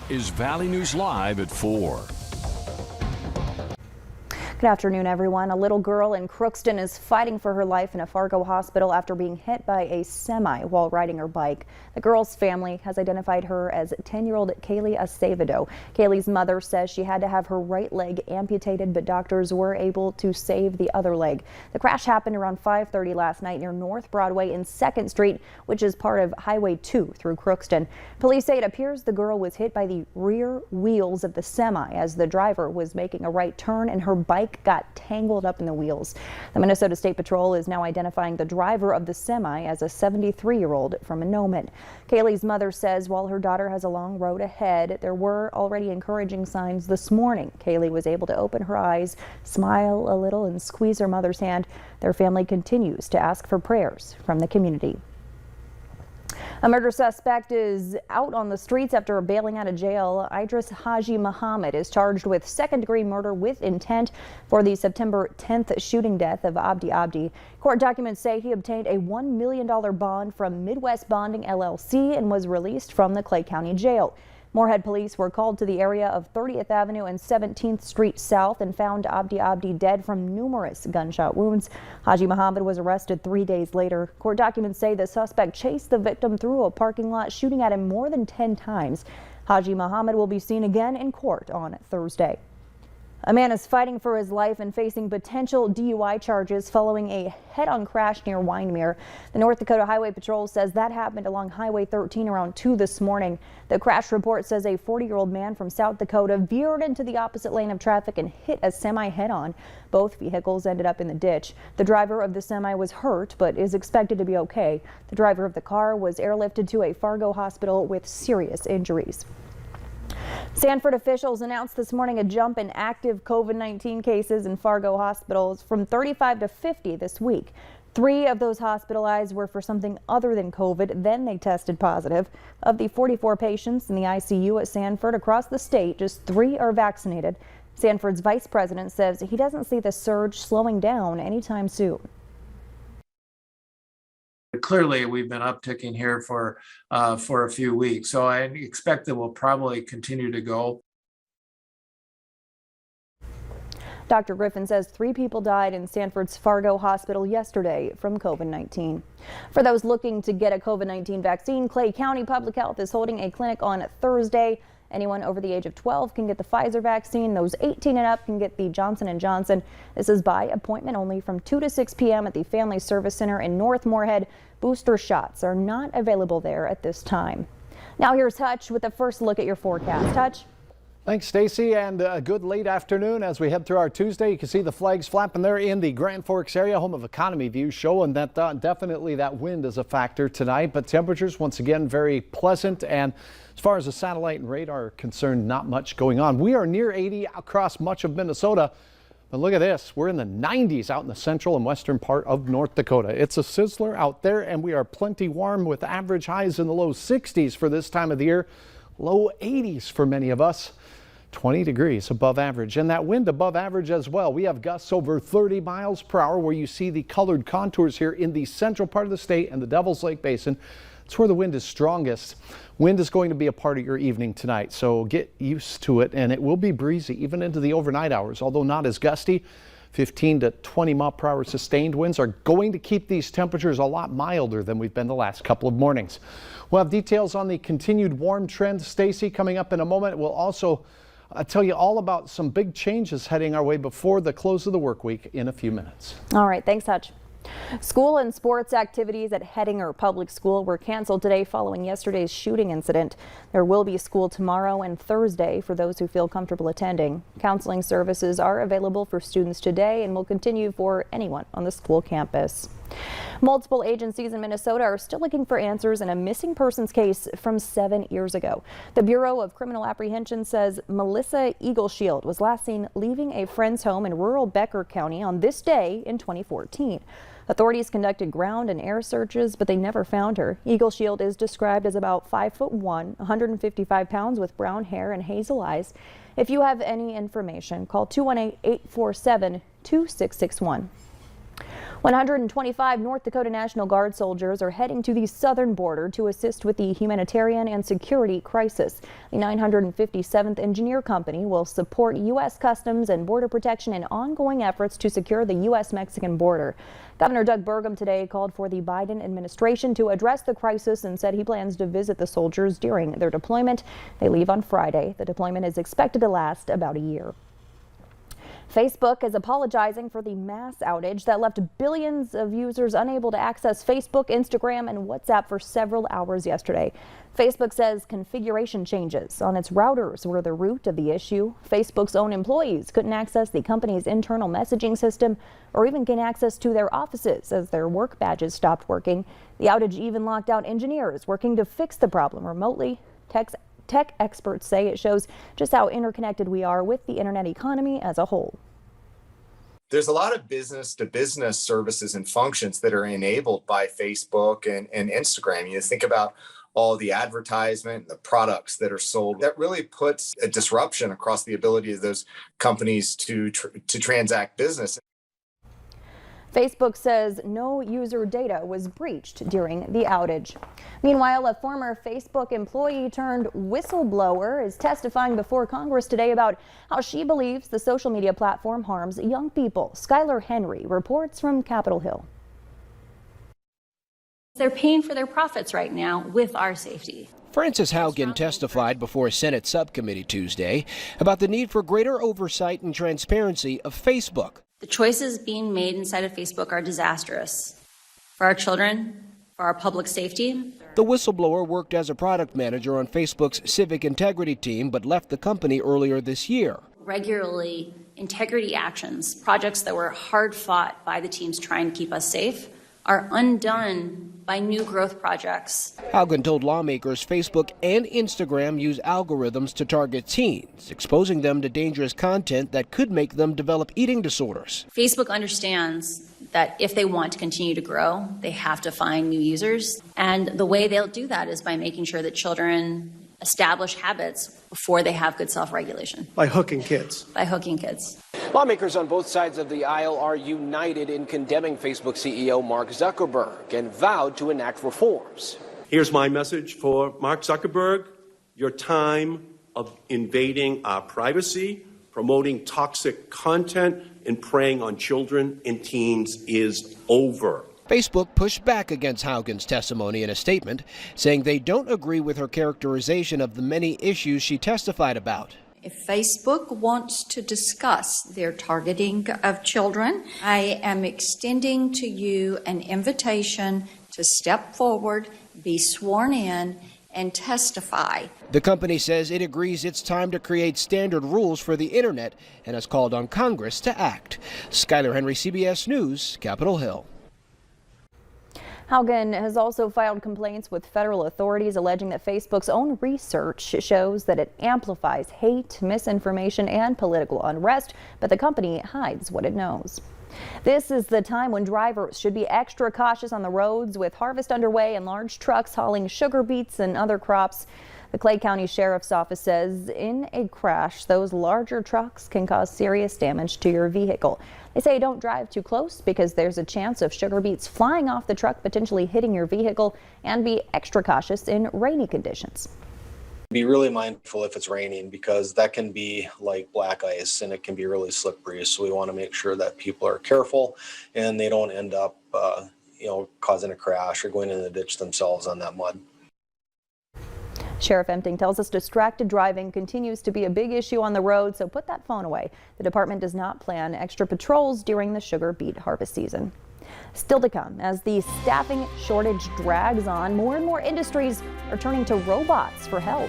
is Valley News Live at 4. Good afternoon, everyone. A little girl in Crookston is fighting for her life in a Fargo hospital after being hit by a semi while riding her bike. The girl's family has identified her as 10-year-old Kaylee Acevedo. Kaylee's mother says she had to have her right leg amputated, but doctors were able to save the other leg. The crash happened around 5:30 last night near North Broadway and 2nd Street, which is part of Highway 2 through Crookston. Police say it appears the girl was hit by the rear wheels of the semi as the driver was making a right turn and her bike got tangled up in the wheels. The Minnesota State Patrol is now identifying the driver of the semi as a 73-year-old from Monoman. Kaylee's mother says while her daughter has a long road ahead, there were already encouraging signs this morning. Kaylee was able to open her eyes, smile a little, and squeeze her mother's hand. Their family continues to ask for prayers from the community. A murder suspect is out on the streets after bailing out of jail. Idris Haji Muhammad is charged with second-degree murder with intent for the September 10th shooting death of Abdi Abdi. Court documents say he obtained a $1 million bond from Midwest Bonding LLC and was released from the Clay County Jail. Moorhead police were called to the area of 30th Avenue and 17th Street South and found Abdi Abdi dead from numerous gunshot wounds. Haji Muhammad was arrested 3 days later. Court documents say the suspect chased the victim through a parking lot, shooting at him more than 10 times. Haji Muhammad will be seen again in court on Thursday. A man is fighting for his life and facing potential DUI charges following a head-on crash near Wyndmere. The North Dakota Highway Patrol says that happened along Highway 13 around 2 this morning. The crash report says a 40-year-old man from South Dakota veered into the opposite lane of traffic and hit a semi head-on. Both vehicles ended up in the ditch. The driver of the semi was hurt but is expected to be okay. The driver of the car was airlifted to a Fargo hospital with serious injuries. Stanford officials announced this morning a jump in active COVID-19 cases in Fargo hospitals from 35 to 50 this week. 3 of those hospitalized were for something other than COVID, then they tested positive. Of the 44 patients in the ICU at Stanford across the state, just 3 are vaccinated. Stanford's vice president says he doesn't see the surge slowing down anytime soon. Clearly, we've been upticking here for a few weeks, so I expect that we'll probably continue to go. Dr. Griffin says 3 people died in Stanford's Fargo hospital yesterday from COVID-19. For those looking to get a COVID-19 vaccine, Clay County Public Health is holding a clinic on Thursday. Anyone over the age of 12 can get the Pfizer vaccine. Those 18 and up can get the Johnson & Johnson. This is by appointment only from 2 to 6 p.m. at the Family Service Center in North Moorhead. Booster shots are not available there at this time. Now here's Hutch with a first look at your forecast. Hutch? Thanks, Stacy, and a good late afternoon as we head through our Tuesday. You can see the flags flapping there in the Grand Forks area, home of Economy View, showing that definitely that wind is a factor tonight. But temperatures, once again, very pleasant. And as far as the satellite and radar are concerned, not much going on. We are near 80 across much of Minnesota. But look at this. We're in the 90s out in the central and western part of North Dakota. It's a sizzler out there, and we are plenty warm with average highs in the low 60s for this time of the year. Low 80s for many of us. 20 degrees above average, and that wind above average as well. We have gusts over 30 miles per hour where you see the colored contours here in the central part of the state and the Devil's Lake Basin. It's where the wind is strongest. Wind is going to be a part of your evening tonight, so get used to it, and it will be breezy even into the overnight hours, although not as gusty. 15 to 20 mile per hour sustained winds are going to keep these temperatures a lot milder than we've been the last couple of mornings. We'll have details on the continued warm trend, Stacy, coming up in a moment. We'll also tell you all about some big changes heading our way before the close of the work week in a few minutes. All right, thanks, Hutch. School and sports activities at Hettinger Public School were canceled today following yesterday's shooting incident. There will be school tomorrow and Thursday for those who feel comfortable attending. Counseling services are available for students today and will continue for anyone on the school campus. Multiple agencies in Minnesota are still looking for answers in a missing persons case from 7 years ago. The Bureau of Criminal Apprehension says Melissa Eagleshield was last seen leaving a friend's home in rural Becker County on this day in 2014. Authorities conducted ground and air searches, but they never found her. Eagleshield is described as about 5'1", 155 pounds with brown hair and hazel eyes. If you have any information, call 218-847-2661. 125 North Dakota National Guard soldiers are heading to the southern border to assist with the humanitarian and security crisis. The 957th Engineer Company will support U.S. Customs and Border Protection in ongoing efforts to secure the U.S.-Mexican border. Governor Doug Burgum today called for the Biden administration to address the crisis and said he plans to visit the soldiers during their deployment. They leave on Friday. The deployment is expected to last about a year. Facebook is apologizing for the mass outage that left billions of users unable to access Facebook, Instagram, and WhatsApp for several hours yesterday. Facebook says configuration changes on its routers were the root of the issue. Facebook's own employees couldn't access the company's internal messaging system or even gain access to their offices as their work badges stopped working. The outage even locked out engineers working to fix the problem remotely. Tech experts say it shows just how interconnected we are with the internet economy as a whole. There's a lot of business-to-business services and functions that are enabled by Facebook and Instagram. You think about all the advertisement, the products that are sold. That really puts a disruption across the ability of those companies to transact business. Facebook says no user data was breached during the outage. Meanwhile, a former Facebook employee turned whistleblower is testifying before Congress today about how she believes the social media platform harms young people. Skylar Henry reports from Capitol Hill. They're paying for their profits right now with our safety. Frances Hogan testified before a Senate subcommittee Tuesday about the need for greater oversight and transparency of Facebook. The choices being made inside of Facebook are disastrous for our children, for our public safety. The whistleblower worked as a product manager on Facebook's civic integrity team, but left the company earlier this year. Regularly, integrity actions, projects that were hard fought by the teams trying to keep us safe, are undone by new growth projects. Hogan told lawmakers Facebook and Instagram use algorithms to target teens, exposing them to dangerous content that could make them develop eating disorders. Facebook understands that if they want to continue to grow, they have to find new users. And the way they'll do that is by making sure that children establish habits before they have good self-regulation. By hooking kids. By hooking kids. Lawmakers on both sides of the aisle are united in condemning Facebook CEO Mark Zuckerberg and vowed to enact reforms. Here's my message for Mark Zuckerberg. Your time of invading our privacy, promoting toxic content, and preying on children and teens is over. Facebook pushed back against Hogan's testimony in a statement, saying they don't agree with her characterization of the many issues she testified about. If Facebook wants to discuss their targeting of children, I am extending to you an invitation to step forward, be sworn in, and testify. The company says it agrees it's time to create standard rules for the internet and has called on Congress to act. Skylar Henry, CBS News, Capitol Hill. Hogan has also filed complaints with federal authorities alleging that Facebook's own research shows that it amplifies hate, misinformation, and political unrest, but the company hides what it knows. This is the time when drivers should be extra cautious on the roads with harvest underway and large trucks hauling sugar beets and other crops. The Clay County Sheriff's Office says in a crash, those larger trucks can cause serious damage to your vehicle. They say don't drive too close because there's a chance of sugar beets flying off the truck, potentially hitting your vehicle, and be extra cautious in rainy conditions. Be really mindful if it's raining because that can be like black ice and it can be really slippery. So we want to make sure that people are careful and they don't end up, causing a crash or going in the ditch themselves on that mud. Sheriff Empting tells us distracted driving continues to be a big issue on the road, so put that phone away. The department does not plan extra patrols during the sugar beet harvest season. Still to come, as the staffing shortage drags on, more and more industries are turning to robots for help.